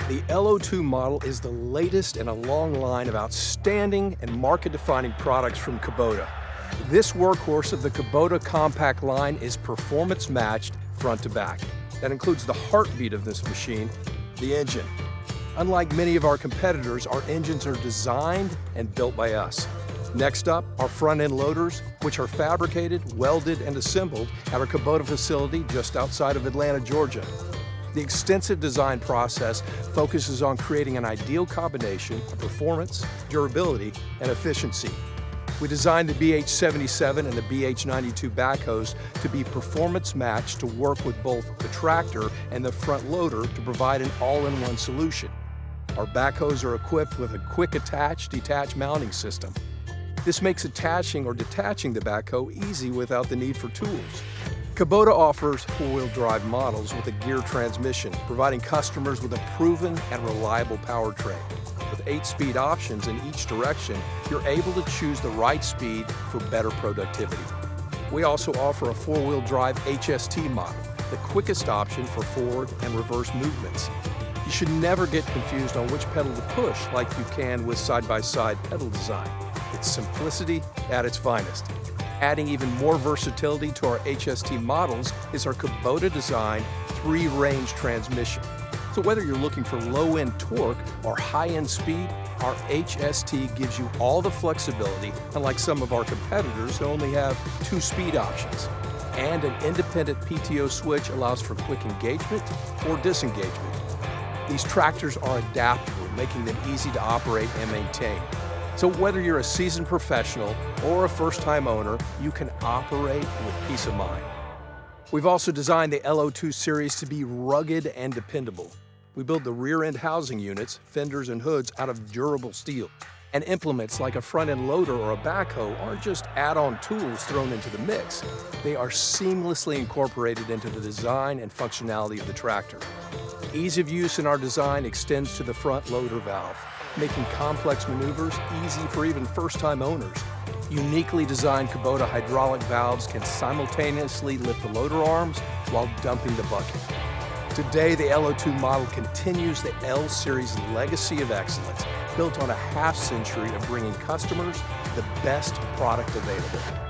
The L02 model is the latest in a long line of outstanding and market-defining products from Kubota. This workhorse of the Kubota compact line is performance matched front to back. That includes the heartbeat of this machine, the engine. Unlike many of our competitors, our engines are designed and built by us. Next up, our front-end loaders, which are fabricated, welded, and assembled at our Kubota facility just outside of Atlanta, Georgia. The extensive design process focuses on creating an ideal combination of performance, durability, and efficiency. We designed the BH77 and the BH92 backhoes to be performance matched to work with both the tractor and the front loader to provide an all-in-one solution. Our backhoes are equipped with a quick attach-detach mounting system. This makes attaching or detaching the backhoe easy without the need for tools. Kubota offers four-wheel drive models with a gear transmission, providing customers with a proven and reliable powertrain. With 8-speed options in each direction, you're able to choose the right speed for better productivity. We also offer a four-wheel drive HST model, the quickest option for forward and reverse movements. You should never get confused on which pedal to push like you can with side-by-side pedal design. It's simplicity at its finest. Adding even more versatility to our HST models is our Kubota design 3-range transmission. So whether you're looking for low-end torque or high-end speed, our HST gives you all the flexibility, unlike some of our competitors who only have 2 speed options. And an independent PTO switch allows for quick engagement or disengagement. These tractors are adaptable, making them easy to operate and maintain. So whether you're a seasoned professional or a first-time owner, you can operate with peace of mind. We've also designed the L02 series to be rugged and dependable. We build the rear-end housing units, fenders, and hoods out of durable steel. And implements like a front-end loader or a backhoe aren't just add-on tools thrown into the mix. They are seamlessly incorporated into the design and functionality of the tractor. Ease of use in our design extends to the front loader valve, making complex maneuvers easy for even first-time owners. Uniquely designed Kubota hydraulic valves can simultaneously lift the loader arms while dumping the bucket. Today, the L02 model continues the L Series legacy of excellence, built on a half-century of bringing customers the best product available.